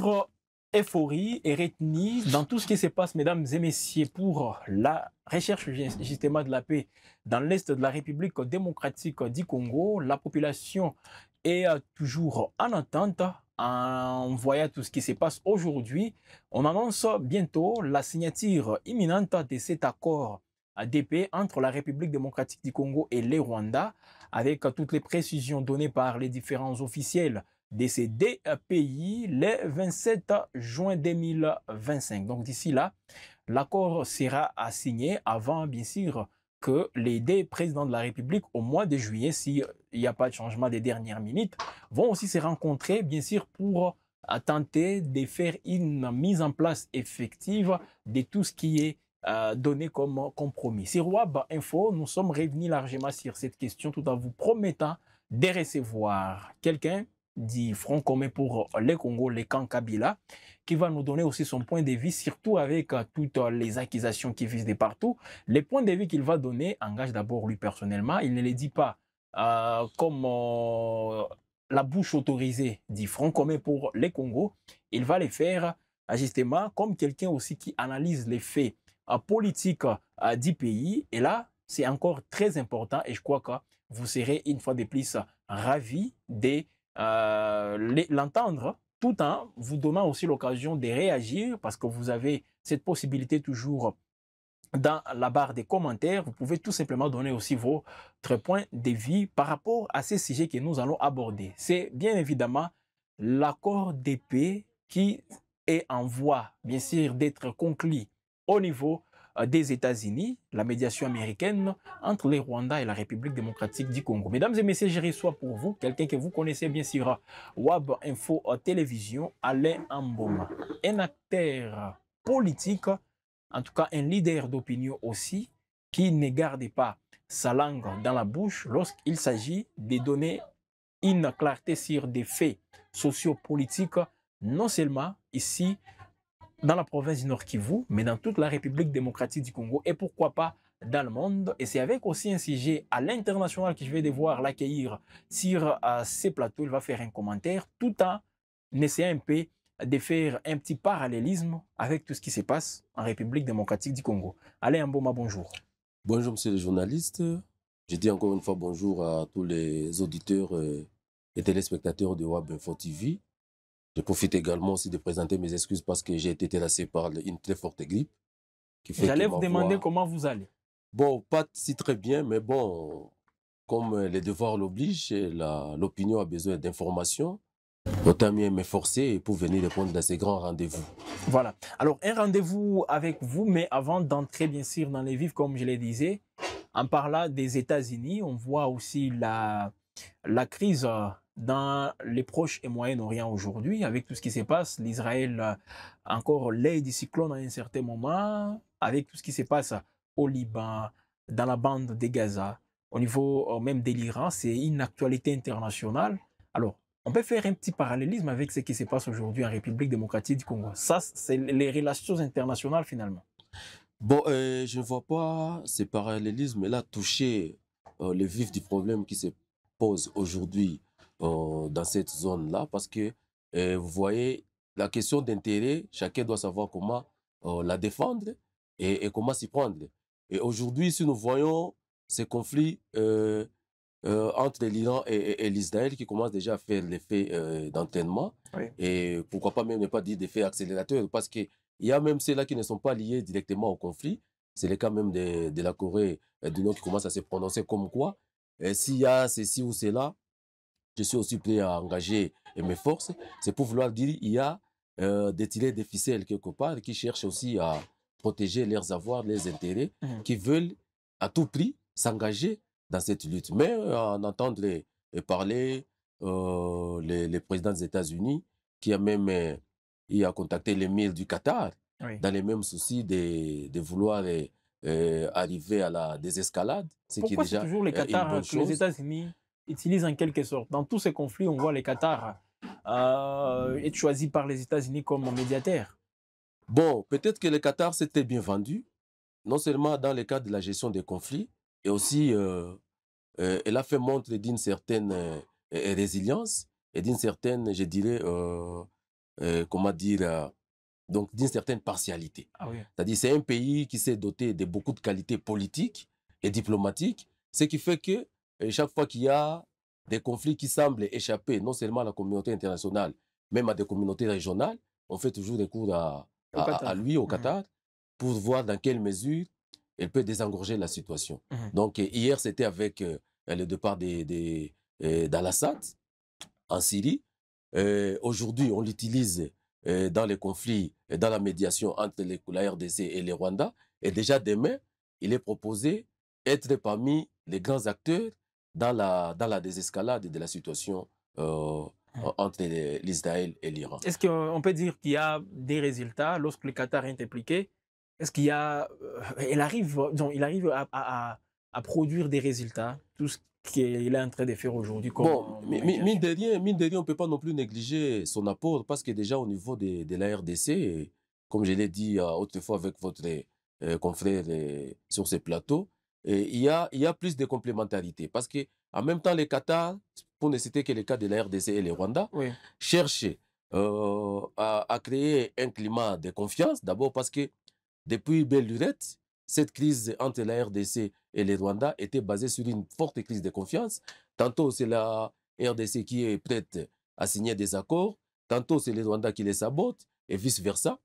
Notre euphorie est retenue dans tout ce qui se passe, mesdames et messieurs, pour la recherche justement de la paix dans l'Est de la République démocratique du Congo. La population est toujours en attente en voyant tout ce qui se passe aujourd'hui. On annonce bientôt la signature imminente de cet accord de paix entre la République démocratique du Congo et le Rwanda, avec toutes les précisions données par les différents officiels de ces deux pays le 27 juin 2025. Donc d'ici là, l'accord sera signé avant, bien sûr, que les deux présidents de la République, au mois de juillet, s'il n'y a pas de changement des dernières minutes, vont aussi se rencontrer, bien sûr, pour tenter de faire une mise en place effective de tout ce qui est donné comme compromis. Sur WAB Info, nous sommes revenus largement sur cette question tout en vous promettant de recevoir quelqu'un du Front commun pour le Congo, le camp Kabila, qui va nous donner aussi son point de vue, surtout avec toutes les accusations qui visent de partout. Les points de vue qu'il va donner engagent d'abord lui personnellement. Il ne les dit pas comme la bouche autorisée du Front commun pour le Congo. Il va les faire justement comme quelqu'un aussi qui analyse les faits politiques du pays. Et là, c'est encore très important et je crois que vous serez une fois de plus ravis de l'entendre, tout en vous donnant aussi l'occasion de réagir parce que vous avez cette possibilité toujours dans la barre des commentaires. Vous pouvez tout simplement donner aussi votre point de vue par rapport à ces sujets que nous allons aborder. C'est bien évidemment l'accord de paix qui est en voie, bien sûr, d'être conclu au niveau des États-Unis, la médiation américaine entre les Rwanda et la République démocratique du Congo. Mesdames et messieurs, je reçois pour vous quelqu'un que vous connaissez bien sûr, WAB Info Télévision, Alain Amboma, un acteur politique, en tout cas un leader d'opinion aussi, qui ne garde pas sa langue dans la bouche lorsqu'il s'agit de donner une clarté sur des faits sociopolitiques, non seulement ici dans la province du Nord Kivu, mais dans toute la République démocratique du Congo et pourquoi pas dans le monde. Et c'est avec aussi un sujet à l'international que je vais devoir l'accueillir sur ces plateaux. Il va faire un commentaire tout en essayant un peu de faire un petit parallélisme avec tout ce qui se passe en République démocratique du Congo. Alain Mboma, bonjour. Bonjour, monsieur le journaliste. Je dis encore une fois bonjour à tous les auditeurs et téléspectateurs de WAB Info TV. Je profite également aussi de présenter mes excuses parce que j'ai été terrassé par une très forte grippe. J'allais vous demander comment vous allez. Bon, pas si très bien, mais bon, comme les devoirs l'obligent, l'opinion a besoin d'informations. Autant mieux m'efforcer pour venir répondre à ces grands rendez-vous. Voilà. Alors, un rendez-vous avec vous, mais avant d'entrer bien sûr dans les vifs, comme je le disais, en parlant des États-Unis, on voit aussi la crise dans les proches et Moyen-Orient aujourd'hui, avec tout ce qui se passe. L'Israël, encore l'œil du cyclone à un certain moment, avec tout ce qui se passe au Liban, dans la bande de Gaza, au niveau même de l'Iran, c'est une actualité internationale. Alors, on peut faire un petit parallélisme avec ce qui se passe aujourd'hui en République démocratique du Congo. Ça, c'est les relations internationales finalement. Bon, je ne vois pas ces parallélismes-là toucher le vif du problème qui se pose aujourd'hui dans cette zone-là, parce que vous voyez, la question d'intérêt, chacun doit savoir comment la défendre et comment s'y prendre. Et aujourd'hui, si nous voyons ces conflits entre l'Iran et l'Israël qui commencent déjà à faire l'effet d'entraînement, Oui. et pourquoi pas même ne pas dire d'effet accélérateur, parce qu'il y a même ceux-là qui ne sont pas liés directement au conflit. C'est le cas même de la Corée du Nord qui commence à se prononcer comme quoi, s'il y a ceci ou cela, je suis aussi prêt à engager mes forces. C'est pour vouloir dire qu'il y a des tirets des ficelles quelque part qui cherchent aussi à protéger leurs avoirs, leurs intérêts, qui veulent à tout prix s'engager dans cette lutte. Mais en entendre parler les présidents des États-Unis, qui a même il a contacté l'émir du Qatar, Oui. dans les mêmes soucis de vouloir arriver à la désescalade, ce qui est Pourquoi c'est déjà toujours les une bonne Qatars que les chose. États-Unis utilisent en quelque sorte? Dans tous ces conflits, on voit les Qatars être choisis par les États-Unis comme médiateurs. Bon, peut-être que le Qatar s'était bien vendu, non seulement dans le cadre de la gestion des conflits, et aussi elle a fait montre d'une certaine résilience et d'une certaine, je dirais, comment dire, donc d'une certaine partialité. Ah oui. C'est-à-dire c'est un pays qui s'est doté de beaucoup de qualités politiques et diplomatiques, ce qui fait que chaque fois qu'il y a des conflits qui semblent échapper non seulement à la communauté internationale, même à des communautés régionales, on fait toujours recours Au à Qatar. lui, au Qatar, pour voir dans quelle mesure elle peut désengorger la situation. Donc hier, c'était avec le départ d'Al-Assad en Syrie. Aujourd'hui, on l'utilise dans les conflits, dans la médiation entre la RDC et le Rwanda. Et déjà demain, il est proposé être parmi les grands acteurs dans la désescalade de la situation entre l'Israël et l'Iran. Est-ce qu'on peut dire qu'il y a des résultats lorsque le Qatar est impliqué? Est-ce qu'il y a, il arrive à produire des résultats, tout ce qu'il est en train de faire aujourd'hui comme Bon, mine de rien, on ne peut pas non plus négliger son apport parce que déjà au niveau de la RDC, comme je l'ai dit autrefois avec votre confrère sur ce plateau, il y a plus de complémentarité parce que en même temps, les Qatar, pour ne citer que le cas de la RDC et le Rwanda, oui. cherchent à créer un climat de confiance, d'abord parce que depuis belle lurette, cette crise entre la RDC et le Rwanda était basée sur une forte crise de confiance. Tantôt, c'est la RDC qui est prête à signer des accords, tantôt, c'est le Rwanda qui les sabote, et vice-versa.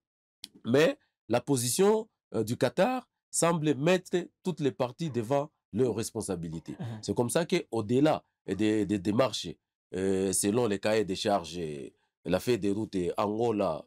Mais la position du Qatar semble mettre toutes les parties devant leurs responsabilités. C'est comme ça qu'au-delà des démarches, selon les cahiers des charges, la feuille de route Angola,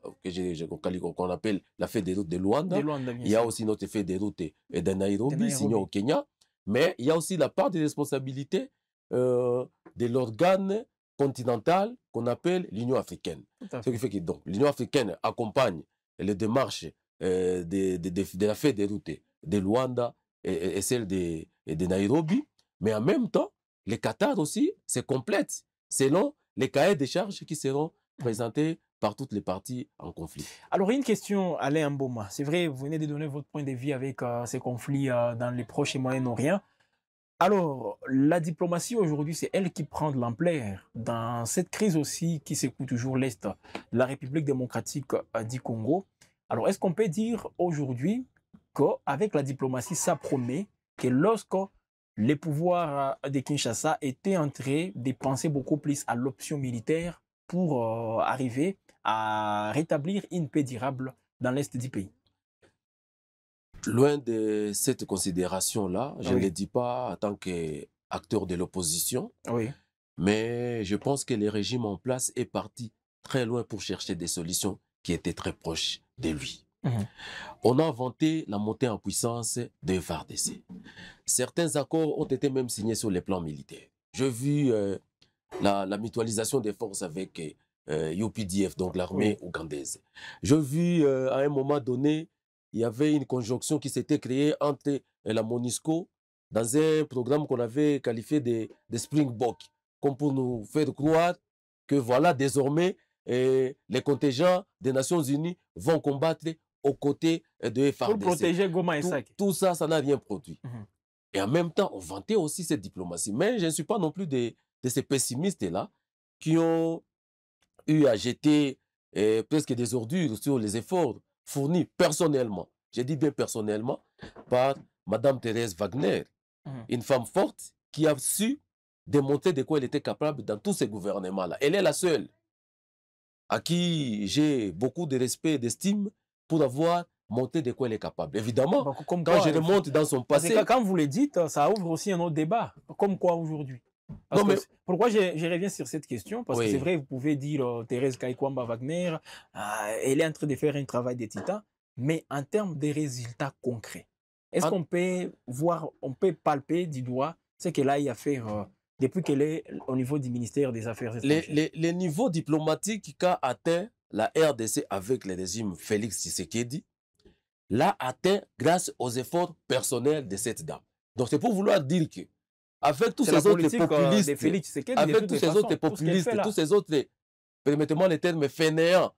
qu'on appelle la feuille de route de Luanda, il y a aussi notre feuille de route de Nairobi, signée au Kenya, mais il y a aussi la part des responsabilités de l'organe continental qu'on appelle l'Union africaine. Ce qui fait que l'Union africaine accompagne les démarches de la feuille de route de Luanda et celle de Nairobi, mais en même temps, les Qatar aussi se complètent selon les cahiers des charges qui seront présentés par toutes les parties en conflit. Alors, une question, Alain Mboma. C'est vrai, vous venez de donner votre point de vue avec ces conflits dans les proches et Moyen-Orient. Alors, la diplomatie aujourd'hui, c'est elle qui prend de l'ampleur dans cette crise aussi qui secoue toujours l'Est de la République démocratique du Congo. Alors, est-ce qu'on peut dire aujourd'hui qu'avec la diplomatie, ça promet que lorsque les pouvoirs de Kinshasa étaient en train de penser beaucoup plus à l'option militaire pour arriver à rétablir une paix durable dans l'Est du pays? Loin de cette considération-là, je ne le dis pas en tant qu'acteur de l'opposition, mais je pense que le régime en place est parti très loin pour chercher des solutions qui étaient très proches de lui. On a inventé la montée en puissance de FARDC. Certains accords ont été même signés sur les plans militaires. J'ai vu la mutualisation des forces avec UPDF, donc l'armée ougandaise. J'ai vu à un moment donné, il y avait une conjonction qui s'était créée entre la MONUSCO dans un programme qu'on avait qualifié de Springbok, comme pour nous faire croire que voilà, désormais, les contingents des Nations Unies vont combattre aux côtés de FARDC. Pour protéger Goma et Sake. Tout ça, ça n'a rien produit. Et en même temps, on vantait aussi cette diplomatie. Mais je ne suis pas non plus de ces pessimistes-là qui ont eu à jeter presque des ordures sur les efforts fournis personnellement, je dis bien personnellement, par Madame Thérèse Wagner, une femme forte qui a su démontrer de quoi elle était capable dans tous ces gouvernements-là. Elle est la seule à qui j'ai beaucoup de respect et d'estime pour avoir montré de quoi elle est capable. Évidemment, quand je remonte dans son passé... Parce que quand vous le dites, ça ouvre aussi un autre débat. Comme quoi aujourd'hui? Pourquoi je reviens sur cette question? Parce que c'est vrai, vous pouvez dire Thérèse Kaikwamba Wagner, elle est en train de faire un travail de titan, mais en termes de résultats concrets, est-ce qu'on peut voir, on peut palper du doigt ce qu'elle a eu à faire depuis qu'elle est au niveau du ministère des Affaires étrangères? Les niveaux diplomatiques qu'a atteint la RDC avec le régime Félix Tshisekedi l'a atteint grâce aux efforts personnels de cette dame. Donc c'est pour vouloir dire que avec tous ces autres populistes, tous ces autres, permettez-moi le terme, fainéants,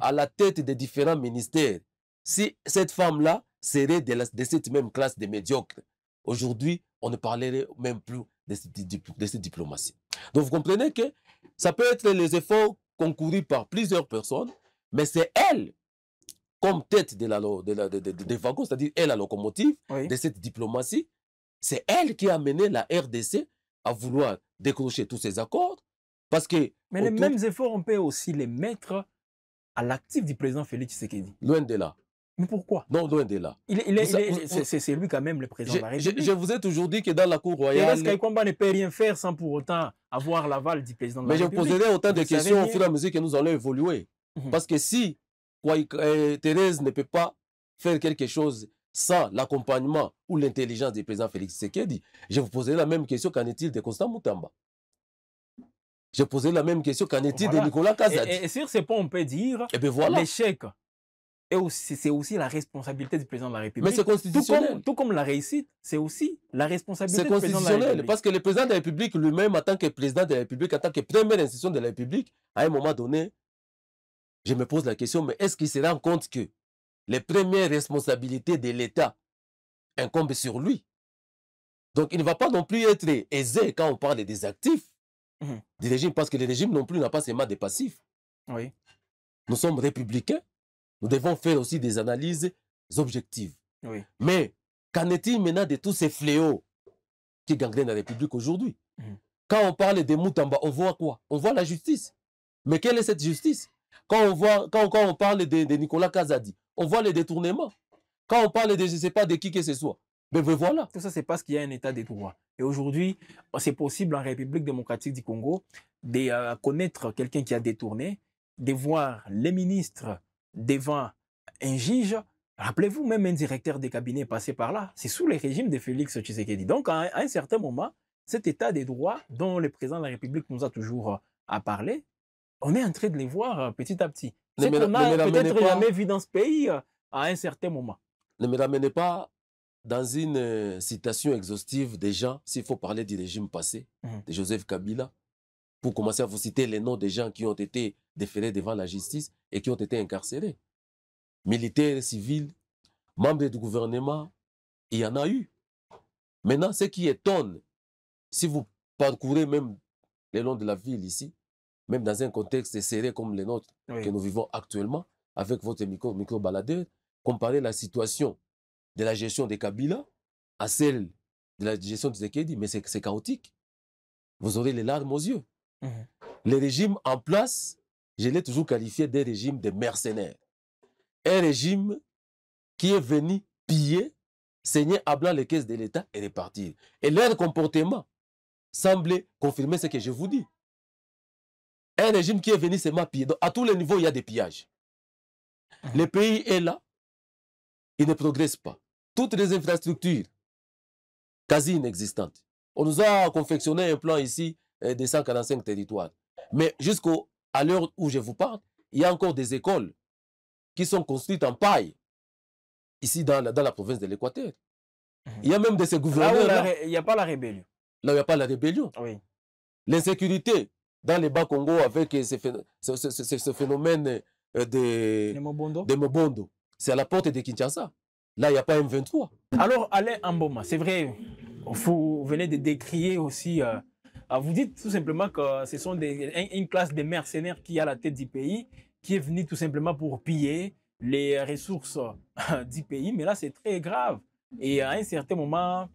à la tête des différents ministères, si cette femme-là serait de cette même classe de médiocres, aujourd'hui, on ne parlerait même plus de cette diplomatie. Donc vous comprenez que ça peut être les efforts concourus par plusieurs personnes, Mais c'est elle, comme tête des wagons, c'est-à-dire elle, la locomotive de cette diplomatie, c'est elle qui a mené la RDC à vouloir décrocher tous ces accords. Parce que mais les mêmes efforts, on peut aussi les mettre à l'actif du président Félix Tshisekedi. Loin de là. Mais pourquoi? Non, loin de là. C'est lui quand même le président de la République. Je vous ai toujours dit que dans la cour royale... Thérèse Kaikwamba ne peut rien faire sans pour autant avoir l'aval du président de la République. Mais je poserai autant de questions au fur et à mesure que nous allons évoluer. Parce que si Thérèse ne peut pas faire quelque chose sans l'accompagnement ou l'intelligence du président Félix Tshisekedi, je vous poserai la même question, qu'en est-il de Constant Moutamba? Je poserai la même question, qu'en est-il de Nicolas Kazadi? Et sur ce point, on peut dire l'échec, c'est aussi la responsabilité du président de la République. Mais c'est constitutionnel. Tout comme la réussite, c'est aussi la responsabilité du président de la République. C'est constitutionnel, parce que le président de la République lui-même, en tant que président de la République, en tant que première institution de la République, à un moment donné, je me pose la question, mais est-ce qu'il se rend compte que les premières responsabilités de l'État incombent sur lui? Donc il ne va pas non plus être aisé quand on parle des actifs du régime, parce que le régime non plus n'a pas seulement des passifs. Oui. Nous sommes républicains, nous devons faire aussi des analyses objectives. Oui. Mais qu'en est-il maintenant de tous ces fléaux qui gangrènent la République aujourd'hui? Quand on parle de Moutamba, on voit quoi? On voit la justice. Mais quelle est cette justice? Quand on parle de Nicolas Kazadi, on voit les détournements. Quand on parle de je ne sais pas de qui que ce soit, mais voilà. Tout ça, c'est parce qu'il y a un état de droit. Et aujourd'hui, c'est possible en République démocratique du Congo de connaître quelqu'un qui a détourné, de voir les ministres devant un juge. Rappelez-vous, même un directeur de cabinet passé par là. C'est sous le régime de Félix Tshisekedi. Donc, à un certain moment, cet état de droit dont le président de la République nous a toujours parlé, on est en train de les voir petit à petit. C'est qu'on n'a peut-être jamais vu dans ce pays à un certain moment. Ne me ramenez pas dans une citation exhaustive des gens, s'il faut parler du régime passé, de Joseph Kabila, pour commencer à vous citer les noms des gens qui ont été déférés devant la justice et qui ont été incarcérés. Militaires, civils, membres du gouvernement, il y en a eu. Maintenant, ce qui étonne, si vous parcourez même le long de la ville ici, même dans un contexte serré comme le nôtre que nous vivons actuellement, avec votre micro-baladeur, comparer la situation de la gestion de Kabila à celle de la gestion de Tshisekedi, mais c'est chaotique. Vous aurez les larmes aux yeux. Le régime en place, je l'ai toujours qualifié d'un régime de mercenaires. Un régime qui est venu piller, saigner à blanc les caisses de l'État et repartir. Et leur comportement semblait confirmer ce que je vous dis. Un régime qui est venu seulement piller. Donc, à tous les niveaux, il y a des pillages. Le pays est là, il ne progresse pas. Toutes les infrastructures, quasi inexistantes. On nous a confectionné un plan ici de 145 territoires. Mais jusqu'à l'heure où je vous parle, il y a encore des écoles qui sont construites en paille, ici dans la province de l'Équateur. Il y a même de ces gouverneurs là. Il n'y a pas la rébellion. Là où il n'y a pas la rébellion. Oui. L'insécurité dans les Bas-Congo avec ce phénomène de Mobondo. C'est à la porte de Kinshasa. Là, il n'y a pas M23. Alors, Alain Amboma, c'est vrai, vous venez de décrier aussi, vous dites tout simplement que ce sont une classe de mercenaires qui est à la tête du pays, qui est venue tout simplement pour piller les ressources du pays. Mais là, c'est très grave. Et à un certain moment,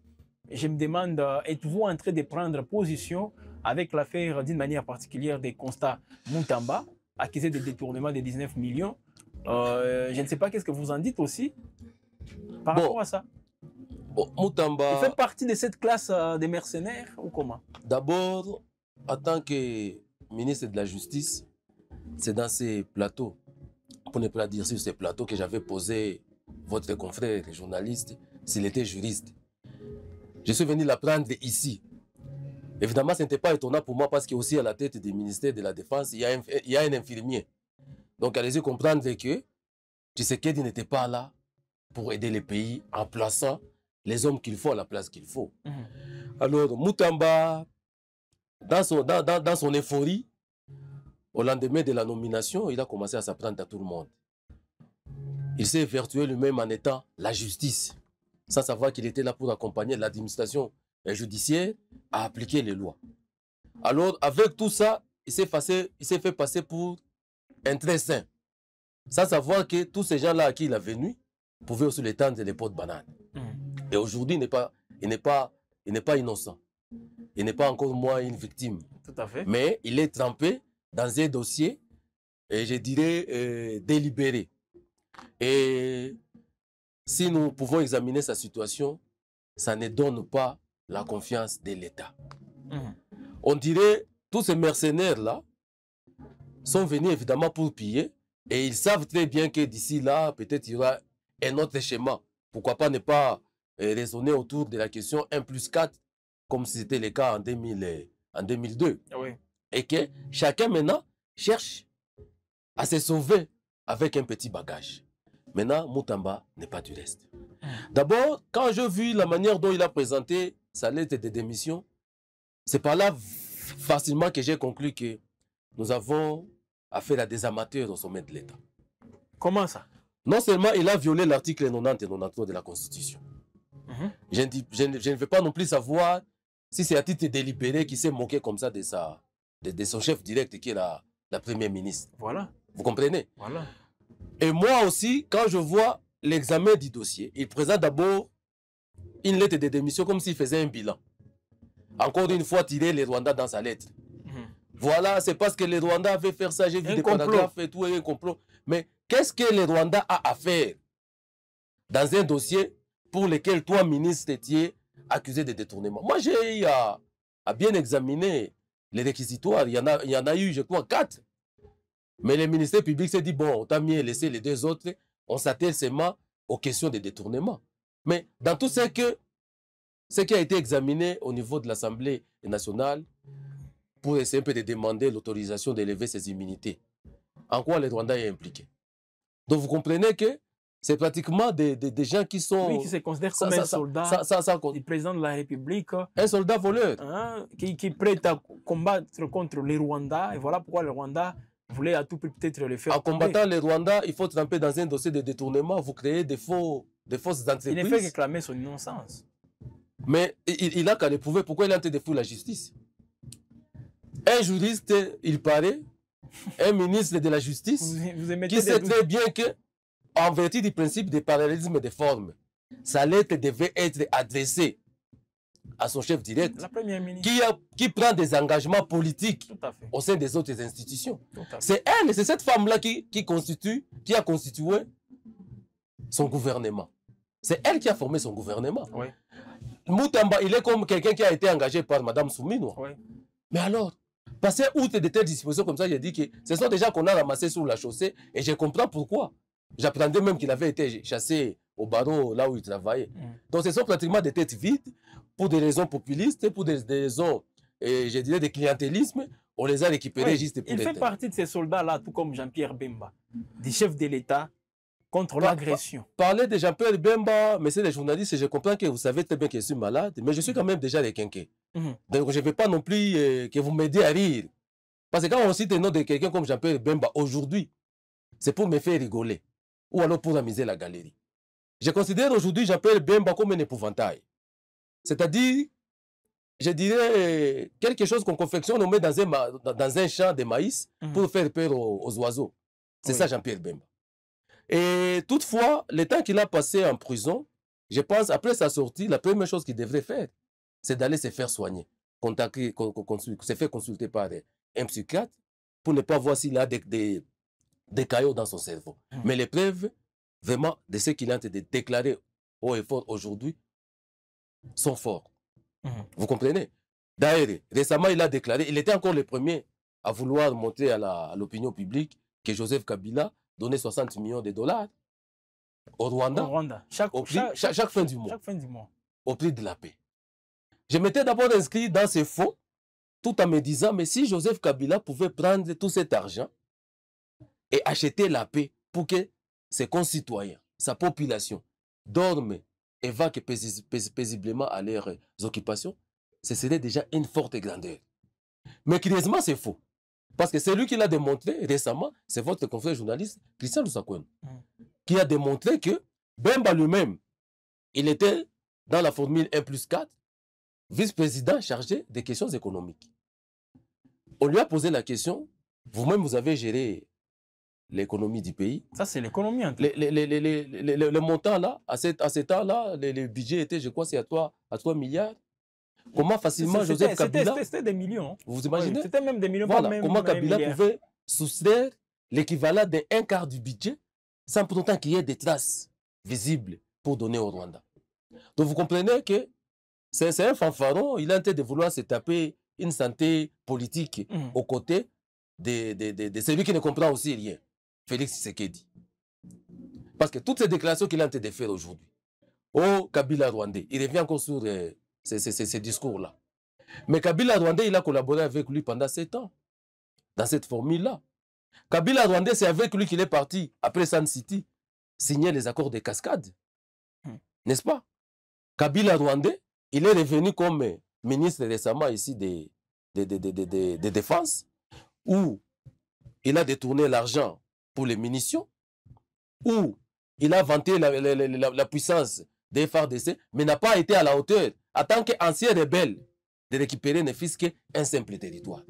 je me demande, êtes-vous en train de prendre position avec l'affaire d'une manière particulière des constats Moutamba, accusé de détournement de 19 millions? Je ne sais pas, qu'est-ce que vous en dites aussi par rapport à ça? Moutamba... Il fait partie de cette classe des mercenaires ou comment? D'abord, en tant que ministre de la Justice, c'est dans ces plateaux, pour ne pas dire sur ces plateaux, que j'avais posé votre confrère journaliste s'il était juriste. Je suis venu l'apprendre ici. Évidemment, ce n'était pas étonnant pour moi parce qu'aussi à la tête du ministère de la Défense, il y a un infirmier. Donc, allez-y comprendre que Tshisekedi n'était pas là pour aider le pays en plaçant les hommes qu'il faut à la place qu'il faut. Alors, Moutamba, dans son euphorie, au lendemain de la nomination, il a commencé à s'apprendre à tout le monde. Il s'est vertué lui-même en étant la justice, sans savoir qu'il était là pour accompagner l'administration judiciaire à appliquer les lois. Alors, avec tout ça, il s'est fait passer pour un très saint. sans savoir que tous ces gens-là à qui il a venu pouvaient aussi les tendre les pots de banane. Et aujourd'hui, il n'est pas innocent. Il n'est pas encore moins une victime. Tout à fait. Mais il est trempé dans un dossier, et je dirais, délibéré. Et si nous pouvons examiner sa situation, ça ne donne pas la confiance de l'État. On dirait tous ces mercenaires-là sont venus évidemment pour piller, et ils savent très bien que d'ici là, peut-être il y aura un autre schéma. Pourquoi pas ne pas raisonner autour de la question 1+4, comme c'était le cas en 2002. Oui. Et que chacun maintenant cherche à se sauver avec un petit bagage. Maintenant, Moutamba n'est pas du reste. D'abord, quand j'ai vu la manière dont il a présenté sa lettre de démission, c'est par là facilement que j'ai conclu que nous avons affaire à des amateurs au sommet de l'État. Comment ça? Non seulement il a violé l'article 90 et 93 de la Constitution. Je ne veux pas non plus savoir si c'est à titre délibéré qu'il s'est moqué comme ça de son chef direct qui est la première ministre. Voilà. Vous comprenez? Voilà. Et moi aussi, quand je vois l'examen du dossier, il présente d'abord une lettre de démission comme s'il faisait un bilan. Encore une fois, tirer les Rwandais dans sa lettre. Voilà, c'est parce que les Rwandais avaient fait ça, j'ai vu des paragraphes et tout, et un complot. Mais qu'est-ce que les Rwandais a à faire dans un dossier pour lequel toi, ministre, étiez accusé de détournement? Moi, j'ai eu à bien examiner les réquisitoires. Il y en a eu, je crois, 4. Mais le ministère public s'est dit, bon, autant mieux laisser les 2 autres, on s'attelle seulement aux questions de détournement. Mais dans tout ce qui a été examiné au niveau de l'Assemblée nationale, pour essayer un peu de demander l'autorisation d'élever ses immunités, en quoi les Rwandais est impliqué. Donc vous comprenez que c'est pratiquement des gens qui sont... Oui, qui se considèrent comme un soldat du président de la République. Un soldat voleur. Hein, qui est prêt à combattre contre les Rwandais. Et voilà pourquoi le Rwanda voulait à tout prix peut-être le faire. En combattant les Rwandais, il faut tremper dans un dossier de détournement. Vous créez des fausses entreprises. Il ne fait que réclamer son innocence. Mais il a qu'à le prouver. Pourquoi il est en train de fouiller la justice? Un juriste, il paraît, un ministre de la justice, qui sait très bien que, en vertu du principe de parallélisme des formes, sa lettre devait être adressée à son chef direct, la première ministre, qui prend des engagements politiques au sein des autres institutions. C'est elle, c'est cette femme-là qui a constitué son gouvernement. C'est elle qui a formé son gouvernement. Oui. Moutamba, il est comme quelqu'un qui a été engagé par Mme Soumino. Oui. Mais alors, passer outre de telles dispositions comme ça, j'ai dit que ce sont des gens qu'on a ramassés sur la chaussée, et je comprends pourquoi. J'apprendais même qu'il avait été chassé au barreau là où il travaillait. Donc ce sont pratiquement des têtes vides, pour des raisons populistes, pour des raisons, je dirais, de clientélisme. On les a récupérés juste pour il fait partie de ces soldats-là, tout comme Jean-Pierre Bemba, des chefs de l'État contre l'agression. Parler de Jean-Pierre Bemba, messieurs les journalistes, je comprends que vous savez très bien que je suis malade, mais je suis quand même déjà requinqué. Donc je ne vais pas non plus que vous m'aidiez à rire. Parce que quand on cite le nom de quelqu'un comme Jean-Pierre Bemba aujourd'hui, c'est pour me faire rigoler, ou alors pour amuser la galerie. Je considère aujourd'hui Jean-Pierre Bemba comme un épouvantail. C'est-à-dire, je dirais, quelque chose qu'on confectionne, on met dans un champ de maïs pour faire peur aux oiseaux. C'est ça Jean-Pierre Bemba. Et toutefois, le temps qu'il a passé en prison, je pense, après sa sortie, la première chose qu'il devrait faire, c'est d'aller se faire soigner, se faire consulter par un psychiatre pour ne pas voir s'il a des caillots dans son cerveau. Mais les preuves, vraiment, de ce qu'il est en train de déclarer haut et fort aujourd'hui, sont forts. Vous comprenez? D'ailleurs, récemment, il a déclaré, il était encore le premier à vouloir montrer à l'opinion publique que Joseph Kabila donnait 60 millions de dollars au Rwanda, chaque fin du mois, au prix de la paix. Je m'étais d'abord inscrit dans ces fonds, tout en me disant, mais si Joseph Kabila pouvait prendre tout cet argent et acheter la paix pour que ses concitoyens, sa population, dorment et vaquent paisiblement à leurs occupations, ce serait déjà une forte grandeur. Mais curieusement, c'est faux. Parce que c'est lui qui l'a démontré récemment, c'est votre confrère journaliste, Christian Lusakwen, qui a démontré que Bemba lui-même, il était dans la formule 1+4, vice-président chargé des questions économiques. On lui a posé la question, vous-même vous avez géré l'économie du pays. Ça, c'est l'économie. Hein. Le montant là, à cet temps-là, le budget était, je crois, c'est à 3 milliards. Comment facilement Joseph Kabila... C'était des millions. Vous imaginez? Oui, c'était même des millions, voilà, pas même comment Kabila milliard. pouvait soustraire l'équivalent d'un quart du budget sans pour autant qu'il y ait des traces visibles pour donner au Rwanda. Donc vous comprenez que c'est un fanfaron, il est en train de vouloir se taper une santé politique aux côtés de celui qui ne comprend aussi rien, Félix Tshisekedi. Parce que toutes ces déclarations qu'il est en train de faire aujourd'hui, au Kabila rwandais, il revient encore sur ces discours-là. Mais Kabila rwandais, il a collaboré avec lui pendant 7 ans, dans cette formule-là. Kabila rwandais, c'est avec lui qu'il est parti, après Sun City, signer les accords de cascade. N'est-ce pas? Kabila rwandais, il est revenu comme ministre récemment ici de défense, où il a détourné l'argent pour les munitions, où il a vanté la puissance des FARDC, mais n'a pas été à la hauteur, en tant qu'ancien rebelle, de récupérer ne fût qu'un simple territoire.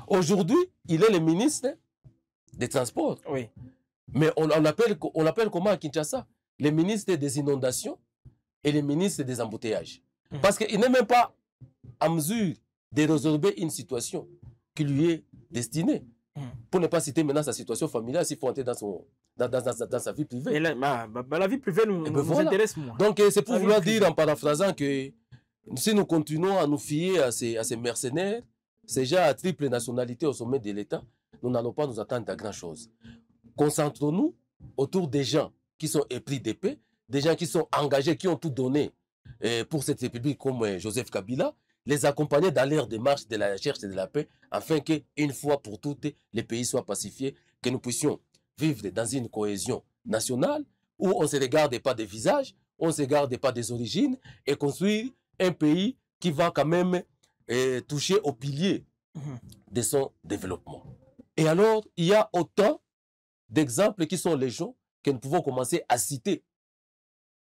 Aujourd'hui, il est le ministre des Transports. Oui. Mais on l'appelle comment à Kinshasa? Le ministre des Inondations et le ministre des Embouteillages. Parce qu'il n'est même pas en mesure de résorber une situation qui lui est destinée. Pour ne pas citer maintenant sa situation familiale, s'il faut entrer dans sa vie privée. Et la vie privée nous intéresse moins. Donc c'est pour vouloir dire, en paraphrasant, que si nous continuons à nous fier à ces mercenaires, ces gens à triple nationalité au sommet de l'État, nous n'allons pas nous attendre à grand-chose. Concentrons-nous autour des gens qui sont épris d'épée, des gens qui sont engagés, qui ont tout donné pour cette république, comme Joseph Kabila, les accompagner dans leur démarche de la recherche de la paix, afin qu'une fois pour toutes, les pays soient pacifiés, que nous puissions vivre dans une cohésion nationale, où on ne se regarde pas des visages, on ne se regarde pas des origines, et construire un pays qui va quand même toucher au pilier de son développement. Et alors, il y a autant d'exemples qui sont légion que nous pouvons commencer à citer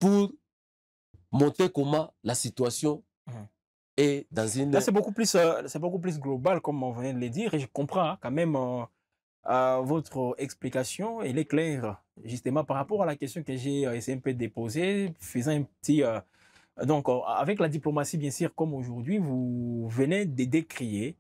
pour montrer comment la situation est dans une... Là, c'est beaucoup plus global, comme on vient de le dire, et je comprends quand même votre explication. Elle est claire, justement, par rapport à la question que j'ai essayé un peu de poser, faisant un petit... donc, avec la diplomatie, bien sûr, comme aujourd'hui, vous venez de décrire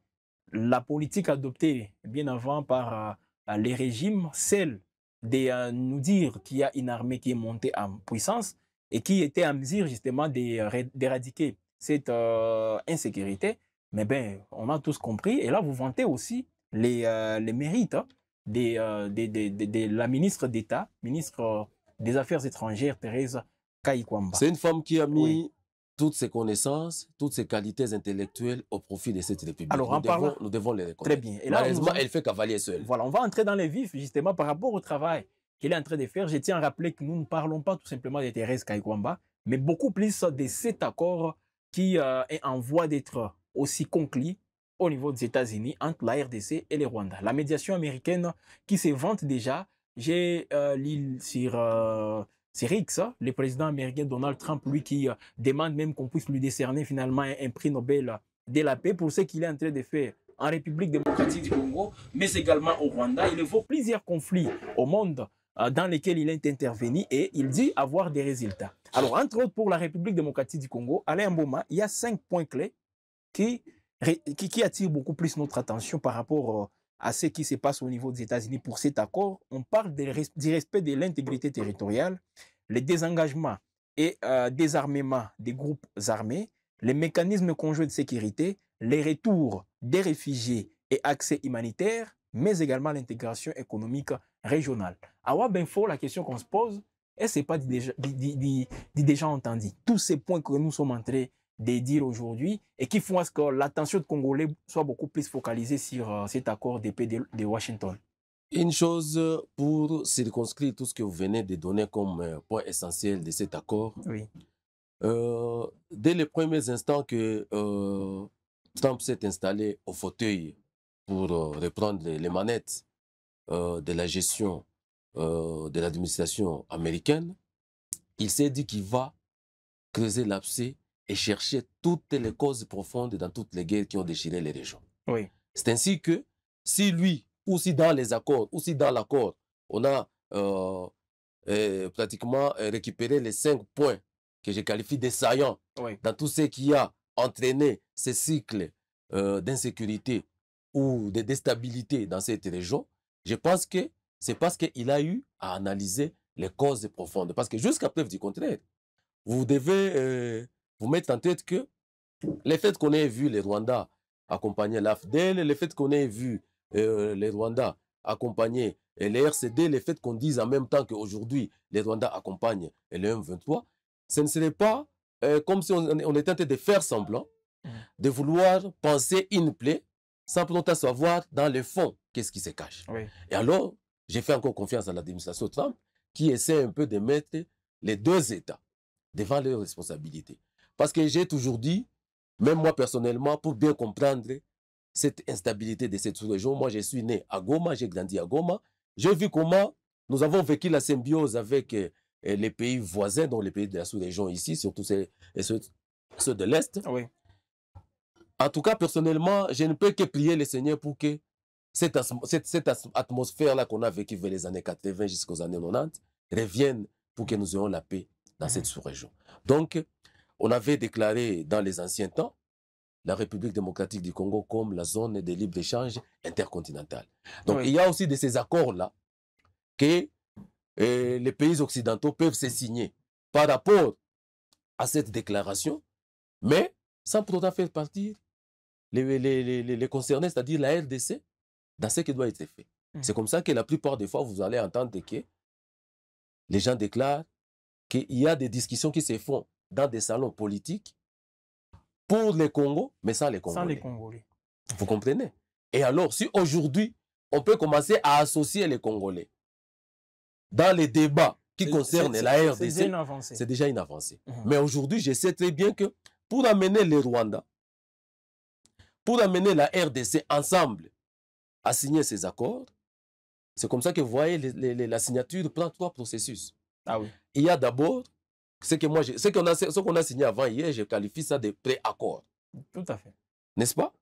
la politique adoptée bien avant par les régimes, celle de nous dire qu'il y a une armée qui est montée en puissance et qui était en mesure justement d'éradiquer cette insécurité. Mais ben, on a tous compris. Et là, vous vantez aussi les mérites de la ministre d'État, ministre des Affaires étrangères, Thérèse Kayikwamba. C'est une femme qui a mis toutes ses connaissances, toutes ses qualités intellectuelles au profit de cette république. Alors, nous devons les reconnaître. Très bien. Et là, malheureusement, elle fait cavalier seule. Voilà, on va entrer dans les vifs, justement, par rapport au travail qu'elle est en train de faire. Je tiens à rappeler que nous ne parlons pas tout simplement de Thérèse Kayikwamba, mais beaucoup plus de cet accord qui est en voie d'être aussi conclu au niveau des États-Unis entre la RDC et le Rwanda. La médiation américaine qui se vante déjà, j'ai lu sur X, le président américain Donald Trump, lui qui demande même qu'on puisse lui décerner finalement un prix Nobel de la paix pour ce qu'il est en train de faire en République démocratique du Congo, mais également au Rwanda. Il évoque plusieurs conflits au monde dans lesquels il est intervenu et il dit avoir des résultats. Alors, entre autres, pour la République démocratique du Congo, Alain Mboma, il y a 5 points clés qui attirent beaucoup plus notre attention par rapport à ce qui se passe au niveau des États-Unis pour cet accord. On parle du respect de l'intégrité territoriale, le désengagement et désarmement des groupes armés, les mécanismes conjoints de sécurité, les retours des réfugiés et accès humanitaire, mais également l'intégration économique régionale. À Wabenfo, la question qu'on se pose, est-ce que ce n'est pas déjà entendu tous ces points que nous sommes en train de dire aujourd'hui et qui font à ce que l'attention des Congolais soit beaucoup plus focalisée sur cet accord de paix de Washington? Une chose pour circonscrire tout ce que vous venez de donner comme point essentiel de cet accord. Oui. Dès les premiers instants que Trump s'est installé au fauteuil pour reprendre les manettes de la gestion de l'administration américaine, il s'est dit qu'il va creuser l'abcès et chercher toutes les causes profondes dans toutes les guerres qui ont déchiré les régions. Oui. C'est ainsi que si lui, ou si dans les accords, ou si dans l'accord, on a pratiquement récupéré les 5 points que je qualifie de saillants Oui. dans tout ce qui a entraîné ces cycles d'insécurité ou de déstabilité dans cette région, je pense que c'est parce qu'il a eu à analyser les causes profondes. Parce que jusqu'à preuve du contraire, vous devez vous mettre en tête que le fait qu'on ait vu les Rwandais accompagner l'AFDEL, le fait qu'on ait vu les Rwandais accompagner les RCD, le fait qu'on dise en même temps qu'aujourd'hui les Rwandais accompagnent le M23, ce ne serait pas comme si on était en train de faire semblant de vouloir penser une plaie sans pour autant savoir dans le fond qu'est-ce qui se cache. Oui. Et alors, j'ai fait encore confiance à l'administration Trump qui essaie un peu de mettre les deux États devant leurs responsabilités. Parce que j'ai toujours dit, même moi personnellement, pour bien comprendre cette instabilité de cette sous-région, moi je suis né à Goma, j'ai grandi à Goma, j'ai vu comment nous avons vécu la symbiose avec les pays voisins, dont les pays de la sous-région ici, surtout ceux de l'Est. Oui. En tout cas, personnellement, je ne peux que prier le Seigneur pour que cette atmosphère-là qu'on a vécue vers les années 80 jusqu'aux années 90 revienne pour que nous ayons la paix dans cette sous-région. Donc, on avait déclaré dans les anciens temps la République démocratique du Congo comme la zone de libre-échange intercontinentale. Donc, il y a aussi de ces accords-là que les pays occidentaux peuvent se signer par rapport à cette déclaration, mais sans pour autant faire partie les concernés, c'est-à-dire la RDC, dans ce qui doit être fait. C'est comme ça que la plupart des fois, vous allez entendre que les gens déclarent qu'il y a des discussions qui se font dans des salons politiques pour les Congos, mais sans les Congolais. Sans les Congolais. Vous comprenez? Et alors, si aujourd'hui, on peut commencer à associer les Congolais dans les débats qui concernent la RDC, c'est déjà une avancée. Mais aujourd'hui, je sais très bien que pour amener les Rwandais, pour amener la RDC ensemble à signer ces accords, c'est comme ça que vous voyez la signature prend 3 processus. Ah oui. Il y a d'abord ce qu'on a signé avant hier, je qualifie ça de pré-accord. Tout à fait. N'est-ce pas?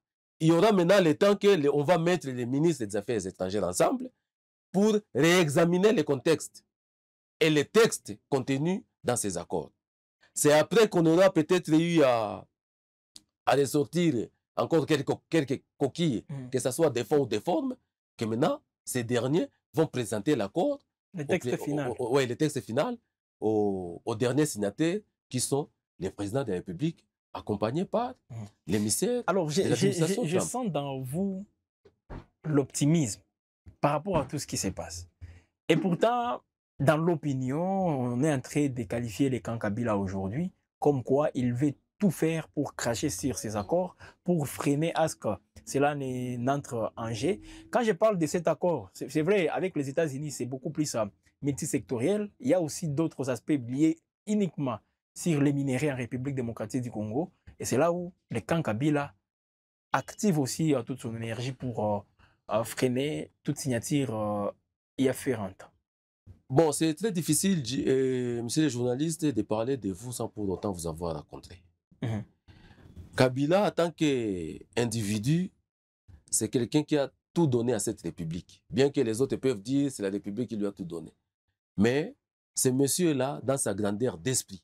Il y aura maintenant le temps qu'on va mettre les ministres des Affaires étrangères ensemble pour réexaminer les contextes et les textes contenus dans ces accords. C'est après qu'on aura peut-être eu à ressortir encore quelques coquilles, que ce soit des fonds ou des formes, que maintenant, ces derniers vont présenter l'accord. Le texte final. Oui, le texte final aux derniers signataires qui sont les présidents de la République, accompagnés par l'émissaire. Alors, je sens dans vous l'optimisme par rapport à tout ce qui se passe. Et pourtant, dans l'opinion, on est en train de qualifier les camps Kabila aujourd'hui comme quoi il veut tout faire pour cracher sur ces accords, pour freiner à ce que cela n'entre en jeu. Quand je parle de cet accord, c'est vrai, avec les États-Unis, c'est beaucoup plus multisectoriel. Il y a aussi d'autres aspects liés uniquement sur les minéraux en République démocratique du Congo. Et c'est là où les camps Kabila activent aussi toute son énergie pour freiner toute signature y afférente. Bon, c'est très difficile, monsieur le journaliste, de parler de vous sans pour autant vous avoir rencontré. Kabila, en tant qu'individu, c'est quelqu'un qui a tout donné à cette République. Bien que les autres peuvent dire que c'est la République qui lui a tout donné. Mais ce monsieur-là, dans sa grandeur d'esprit,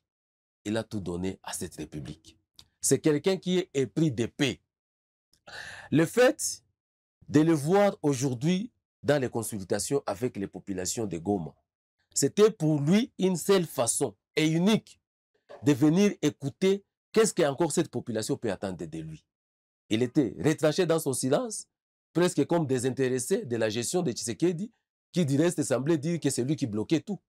il a tout donné à cette République. C'est quelqu'un qui est épris de paix. Le fait de le voir aujourd'hui dans les consultations avec les populations de Goma, c'était pour lui une seule façon et unique de venir écouter qu'est-ce qu'encore cette population peut attendre de lui. Il était retranché dans son silence, presque comme désintéressé de la gestion de Tshisekedi, qui du reste semblait dire que c'est lui qui bloquait tout.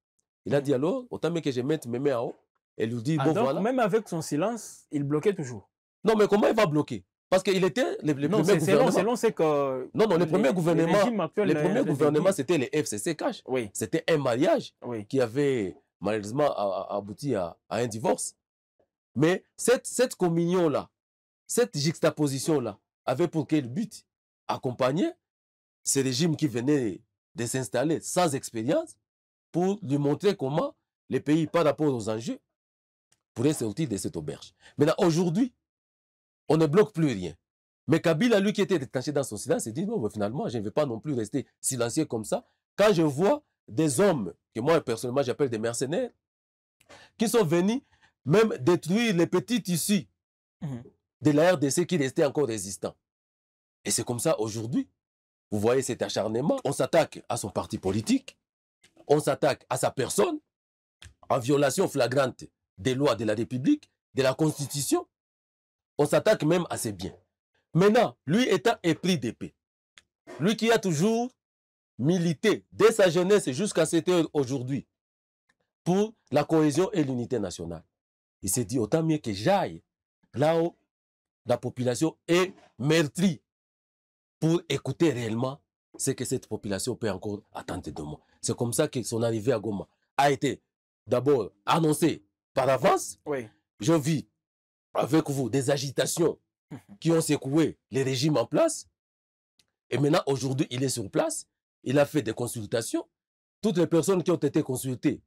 Il a dit alors, autant que je mette mes mains en haut, et lui dit, bon donc, voilà. Même avec son silence, il bloquait toujours. Non, mais comment il va bloquer? Parce qu'il était le premier gouvernement. Selon ce que... Non, le premier gouvernement, c'était les FCC Cash. Oui. C'était un mariage qui avait malheureusement abouti à un divorce. Mais cette communion-là, cette juxtaposition-là, avait pour quel but? Accompagner ce régime qui venait de s'installer sans expérience pour lui montrer comment les pays, par rapport aux enjeux, pourraient sortir de cette auberge. Maintenant, aujourd'hui, on ne bloque plus rien. Mais Kabila, lui qui était détaché dans son silence, s'est dit non, mais finalement, je ne vais pas non plus rester silencieux comme ça. Quand je vois des hommes, que moi personnellement j'appelle des mercenaires, qui sont venus même détruire les petits tissus de la RDC qui restaient encore résistants. Et c'est comme ça aujourd'hui. Vous voyez cet acharnement. On s'attaque à son parti politique, on s'attaque à sa personne, en violation flagrante des lois de la République, de la Constitution. On s'attaque même à ses biens. Maintenant, lui étant épris d'épée, lui qui a toujours milité dès sa jeunesse jusqu'à cette heure aujourd'hui pour la cohésion et l'unité nationale, il s'est dit autant mieux que j'aille là où la population est meurtrie pour écouter réellement ce que cette population peut encore attendre de moi. C'est comme ça que son arrivée à Goma a été d'abord annoncée par avance. Oui. Je vis avec vous des agitations qui ont secoué les régimes en place. Et maintenant, aujourd'hui, il est sur place. Il a fait des consultations. Toutes les personnes qui ont été consultées,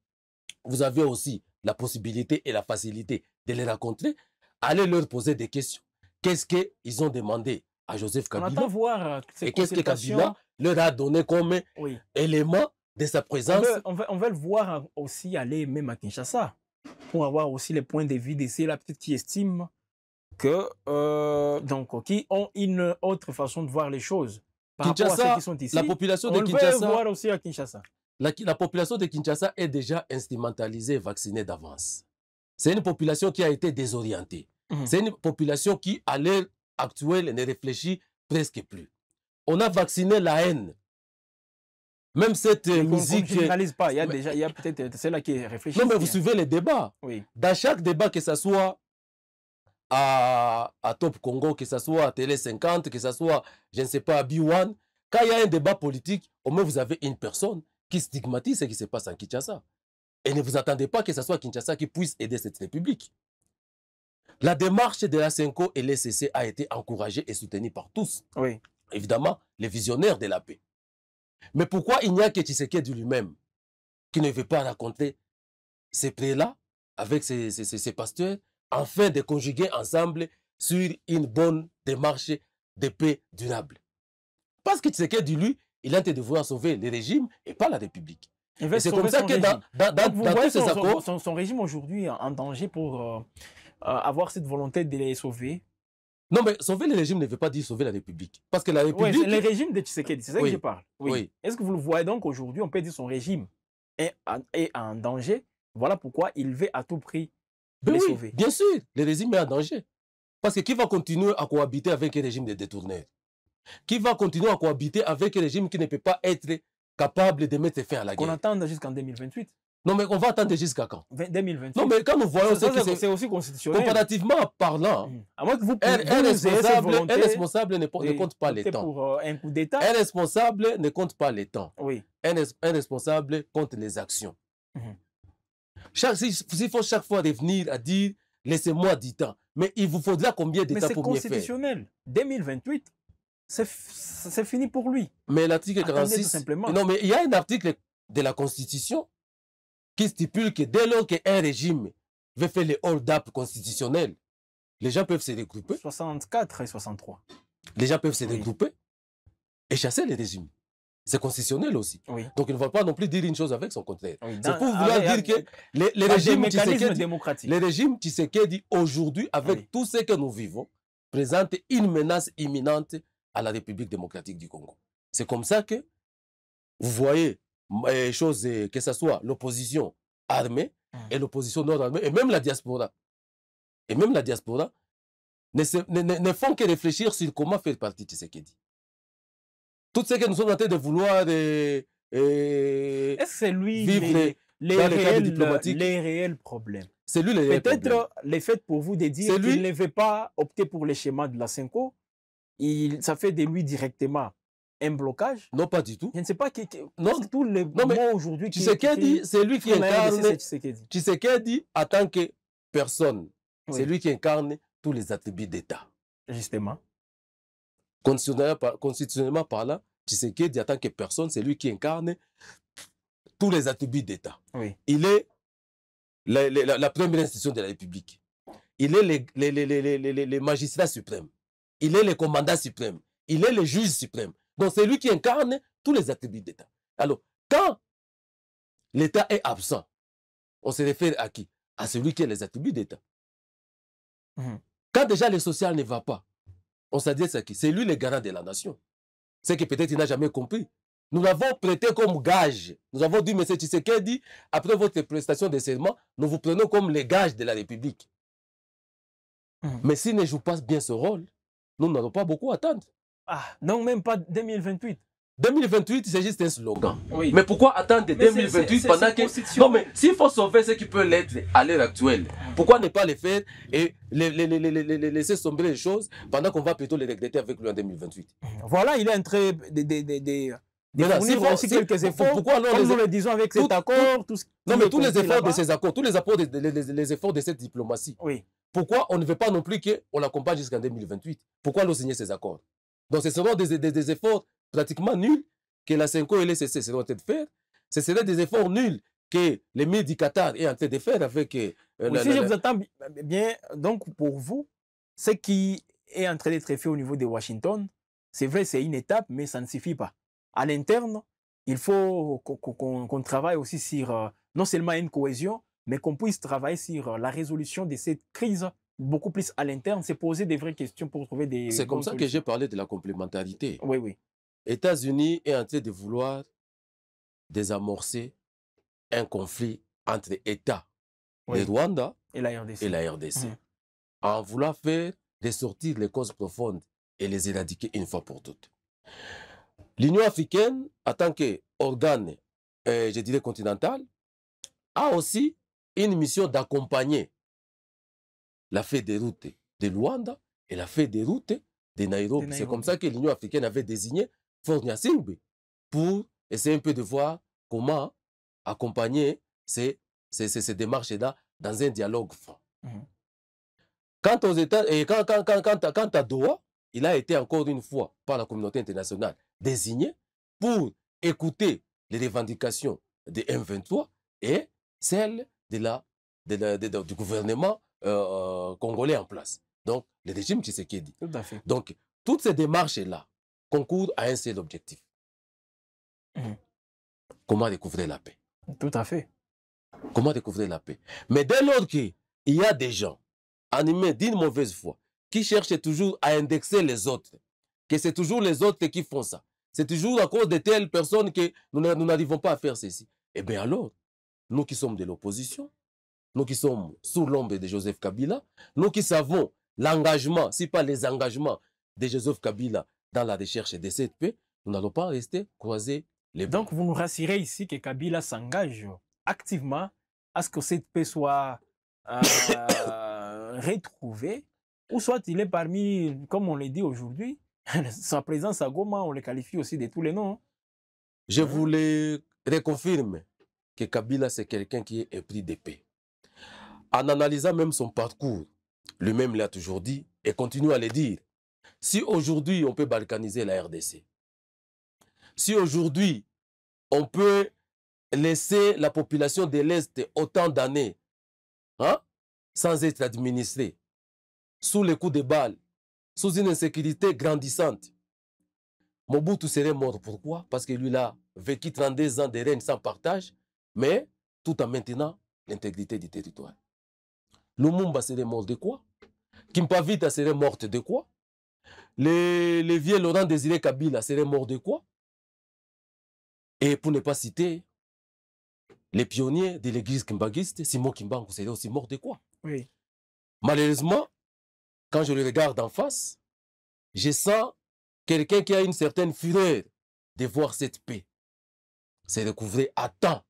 vous avez aussi la possibilité et la facilité de les rencontrer. Allez leur poser des questions. Qu'est-ce qu'ils ont demandé à Joseph Kabila? On attend voir ces et qu'est-ce que Kabila leur a donné comme élément de sa présence? On veut le voir aussi aller même à Kinshasa pour avoir aussi les points de vue de ceux-là peut-être qui estiment que donc qui ont une autre façon de voir les choses par rapport à ceux qui sont ici. La population de on Kinshasa, veut voir aussi à Kinshasa. La population de Kinshasa est déjà instrumentalisée, vaccinée d'avance. C'est une population qui a été désorientée. C'est une population qui, à l'heure actuelle, ne réfléchit presque plus. On a vacciné la haine. Même cette musique... On ne généralise pas. Il y a peut-être celle-là qui réfléchit. Non, mais vous suivez les débats. Oui. Dans chaque débat, que ce soit à Top Congo, que ce soit à Télé 50, que ce soit, je ne sais pas, à B1, quand il y a un débat politique, au moins vous avez une personne qui stigmatise ce qui se passe en Kinshasa. Et ne vous attendez pas que ce soit Kinshasa qui puisse aider cette république. La démarche de la CENCO et l'ECC a été encouragée et soutenue par tous. Oui. Évidemment, les visionnaires de la paix. Mais pourquoi il n'y a que Tshisekedi lui-même qui ne veut pas raconter ces prélats avec ces pasteurs afin de conjuguer ensemble sur une bonne démarche de paix durable? Parce que Tshisekedi, lui, il a été de vouloir sauver le régime et pas la République. Et c'est comme ça que dans tous ces accords... Son régime aujourd'hui en danger pour avoir cette volonté de les sauver. Non, mais sauver le régime ne veut pas dire sauver la République. Parce que la République... Oui, le régime de Tshisekedi, c'est ça que je parle. Oui. Est-ce que vous le voyez donc aujourd'hui, on peut dire son régime est en danger. Voilà pourquoi il veut à tout prix les sauver. Bien sûr, le régime est en danger. Parce que qui va continuer à cohabiter avec un régime de détourneurs? Qui va continuer à cohabiter avec un régime qui ne peut pas être capable de mettre fin à la guerre? On attend jusqu'en 2028. Non, mais on va attendre jusqu'à quand? 2028. Non, mais quand nous voyons c'est aussi constitutionnel. Comparativement parlant, à moins que vous un responsable ne compte pas les temps. Pour un coup d'État. Un responsable ne compte pas les temps. Oui. Un responsable compte les actions. S'il faut chaque fois revenir à dire laissez-moi du temps, mais il vous faudra combien de temps pour mieux faire? Mais c'est constitutionnel. 2028, c'est fini pour lui. Mais l'article 46. Simplement. Non, mais il y a un article de la Constitution qui stipule que dès lors qu'un régime veut faire les hold-up constitutionnels, les gens peuvent se regrouper. 64 et 63. Les gens peuvent se regrouper et chasser les régimes. C'est constitutionnel aussi. Oui. Donc il ne va pas non plus dire une chose avec son contraire. Oui. C'est pour vouloir dire que les régimes Tshisekedi aujourd'hui, avec tout ce que nous vivons, présentent une menace imminente à la République démocratique du Congo. C'est comme ça que vous voyez que ce soit l'opposition armée et l'opposition non armée, et même la diaspora. Et même la diaspora ne font que réfléchir sur comment faire partie de Tshisekedi. Tout ce que nous sommes en train de vouloir est-ce que c'est lui vivre les réels problèmes? C'est lui les réels problèmes. Peut-être le fait pour vous de dire qu'il ne veut pas opter pour les schémas de la CENCO, ça fait de lui directement un blocage? Non, pas du tout. Je ne sais pas non, tous les mots aujourd'hui. Tshisekedi, c'est lui qui incarne. Tshisekedi, en tant que personne, c'est lui qui incarne tous les attributs d'État. Justement. Constitutionnellement parlant, Tshisekedi, en tant que personne, c'est lui qui incarne tous les attributs d'État. Oui. Il est la première institution de la République. Il est les magistrats suprêmes. Il est le commandant suprême. Il est le juge suprême. Donc, c'est lui qui incarne tous les attributs d'État. Alors, quand l'État est absent, on se réfère à qui? À celui qui a les attributs d'État. Quand déjà le social ne va pas, on s'adresse à qui? C'est lui le garant de la nation. C'est que peut-être il n'a jamais compris. Nous l'avons prêté comme gage. Nous avons dit, M. Tshisekedi, après votre prestation de serment, nous vous prenons comme les gages de la République. Mais s'il ne joue pas bien ce rôle, nous n'allons pas beaucoup attendre. Ah, non, même pas 2028. 2028, c'est juste un slogan. Oui. Mais pourquoi attendre 2028 pendant que... Non, mais s'il faut sauver ce qui peut l'être à l'heure actuelle, pourquoi ne pas le faire et laisser sombrer les choses pendant qu'on va plutôt les regretter avec lui en 2028? Voilà, il est en train de fournir aussi quelques efforts. Pourquoi alors comme nous le disons avec cet accord, tout ce non, mais tous les efforts de ces accords, tous les efforts de cette diplomatie, oui. Pourquoi on ne veut pas non plus qu'on l'accompagne jusqu'en 2028? Pourquoi nous signer ces accords? Donc ce seront des efforts pratiquement nuls que la CENCO et les CC seront en train de faire. Ce seraient des efforts nuls que l'émir du Qatar est en train de faire avec... si je vous attends bien, donc pour vous, ce qui est en train d'être fait au niveau de Washington, c'est vrai, c'est une étape, mais ça ne suffit pas. À l'interne, il faut qu'on travaille aussi sur non seulement une cohésion, mais qu'on puisse travailler sur la résolution de cette crise beaucoup plus à l'interne, c'est poser des vraies questions pour trouver des... C'est comme ça que j'ai parlé de la complémentarité. Oui, oui. États-Unis est en train de vouloir désamorcer un conflit entre États, le Rwanda et la RDC. En voulant faire ressortir les causes profondes et les éradiquer une fois pour toutes. L'Union africaine, en tant qu'organe, je dirais continental, a aussi une mission d'accompagner la feuille de route de Luanda et la feuille de route de Nairobi. C'est comme ça que l'Union africaine avait désigné Faure Gnassingbé pour essayer un peu de voir comment accompagner ces démarches-là dans un dialogue franc. Quant aux États, et quant à Doha, il a été encore une fois par la communauté internationale désigné pour écouter les revendications de M23 et celles du gouvernement congolais en place. Donc, le régime Tshisekedi. Tout à fait. Donc, toutes ces démarches-là concourent à un seul objectif. Comment découvrir la paix? Tout à fait. Comment découvrir la paix? Mais dès lors qu'il y a des gens animés d'une mauvaise foi qui cherchent toujours à indexer les autres, que c'est toujours les autres qui font ça, c'est toujours à cause de telles personnes que nous n'arrivons pas à faire ceci. Eh bien alors, nous qui sommes de l'opposition, nous qui sommes sous l'ombre de Joseph Kabila, nous qui savons l'engagement, si pas les engagements de Joseph Kabila dans la recherche de cette paix, nous n'allons pas rester croisés les bras. Donc vous nous rassurez ici que Kabila s'engage activement à ce que cette paix soit retrouvée, ou soit il est parmi, comme on le dit aujourd'hui, sa présence à Goma, on le qualifie aussi de tous les noms. Je vous le reconfirme que Kabila, c'est quelqu'un qui est épris de paix. En analysant même son parcours, lui-même l'a toujours dit et continue à le dire. Si aujourd'hui on peut balkaniser la RDC, si aujourd'hui on peut laisser la population de l'Est autant d'années sans être administrée, sous les coups de balles, sous une insécurité grandissante, Mobutu serait mort. Pourquoi? Parce que lui a vécu 32 ans de règne sans partage, mais tout en maintenant l'intégrité du territoire. Lumumba serait mort de quoi? Kimpavita serait morte de quoi? Les vieux Laurent Désiré Kabila seraient morts de quoi? Et pour ne pas citer les pionniers de l'église kimbangiste, Simon Kimbangu serait aussi mort de quoi? Oui. Malheureusement, quand je le regarde en face, je sens quelqu'un qui a une certaine fureur de voir cette paix se recouvrer à temps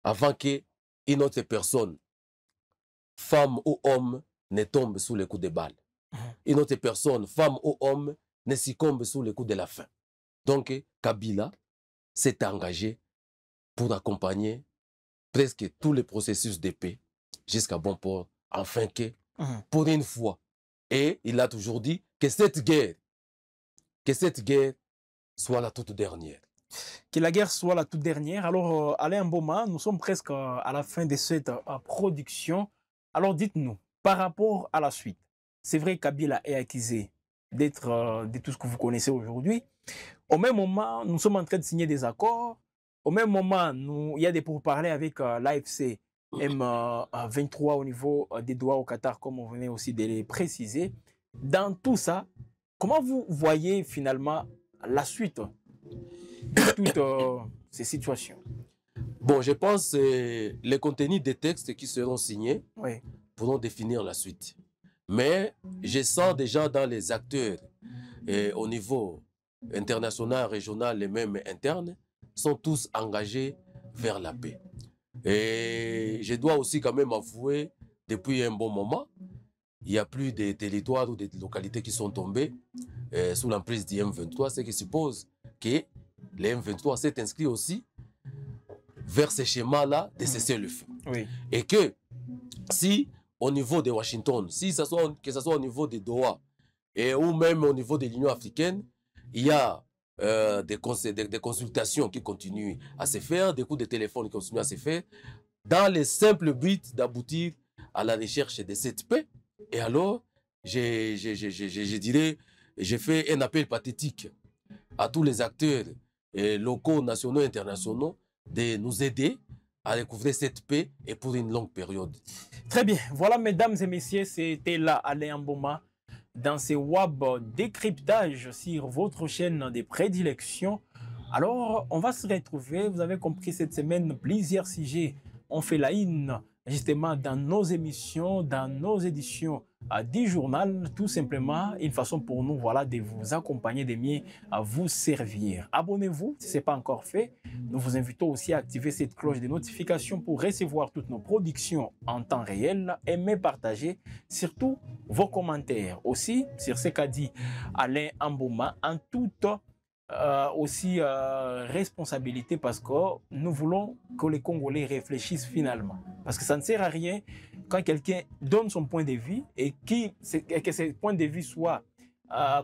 avant qu'une autre personne, femme ou homme, ne tombe sous les coups de balle. Une autre personne, femme ou homme, ne succombe sous les coups de la faim. Donc, Kabila s'est engagé pour accompagner presque tous les processus de paix jusqu'à bon port, afin que, pour une fois, et il a toujours dit que cette guerre soit la toute dernière. Que la guerre soit la toute dernière. Alors, Alain Mboma, nous sommes presque à la fin de cette production. Alors, dites-nous, par rapport à la suite, c'est vrai que Kabila est accusé d'être de tout ce que vous connaissez aujourd'hui. Au même moment, nous sommes en train de signer des accords. au même moment, il y a des pourparlers avec l'AFC M23 au niveau des Doha au Qatar, comme on venait aussi de les préciser. Dans tout ça, comment vous voyez finalement la suite de toutes ces situations? Bon, je pense que les contenus des textes qui seront signés Oui. pourront définir la suite. Mais je sens déjà dans les acteurs au niveau international, régional et même interne, sont tous engagés vers la paix. Et je dois aussi quand même avouer, depuis un bon moment, il n'y a plus de territoires ou de localités qui sont tombées sous l'emprise du M23, ce qui suppose que le M23 s'est inscrit aussi vers ce schéma-là de cesser le feu. Oui. Et que si au niveau de Washington, que ce soit au niveau de Doha ou même au niveau de l'Union africaine, il y a des consultations qui continuent à se faire, des coups de téléphone qui continuent à se faire, dans le simple but d'aboutir à la recherche de cette paix. Et alors, je dirais, j'ai fait un appel pathétique à tous les acteurs locaux, nationaux, internationaux, de nous aider à découvrir cette paix et pour une longue période. Très bien. Voilà, mesdames et messieurs, c'était là Alain Mboma dans ces WAB décryptage sur votre chaîne de prédilection. Alors, on va se retrouver. Vous avez compris, cette semaine, plusieurs sujets ont fait la une, justement, dans nos émissions, dans nos éditions du journal. Tout simplement, une façon pour nous, voilà, de vous accompagner, de mieux à vous servir. Abonnez-vous si ce n'est pas encore fait. Nous vous invitons aussi à activer cette cloche de notification pour recevoir toutes nos productions en temps réel. Aimez, partagez, surtout vos commentaires. Aussi, sur ce qu'a dit Alain Mboma, en toute aussi responsabilité, parce que nous voulons que les Congolais réfléchissent finalement. Parce que ça ne sert à rien quand quelqu'un donne son point de vue et que ce point de vue soit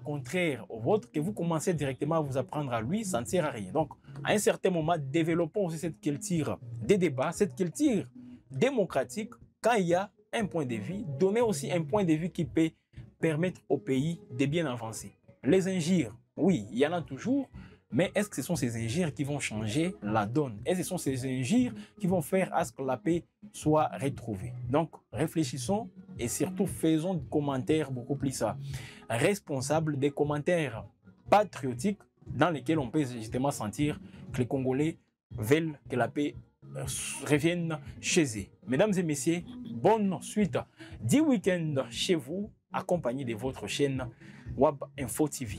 contraire au vôtre, que vous commencez directement à vous apprendre à lui, ça ne sert à rien. Donc, à un certain moment, développons aussi cette culture des débats, cette culture démocratique. Quand il y a un point de vue, donnez aussi un point de vue qui peut permettre au pays de bien avancer. Les injures, oui, il y en a toujours, mais est-ce que ce sont ces injures qui vont changer la donne? Est-ce que ce sont ces injures qui vont faire à ce que la paix soit retrouvée? Donc, réfléchissons et surtout faisons des commentaires beaucoup plus responsables, des commentaires patriotiques dans lesquels on peut justement sentir que les Congolais veulent que la paix revienne chez eux. Mesdames et messieurs, bonne suite du week-end chez vous, accompagné de votre chaîne WAB Info TV.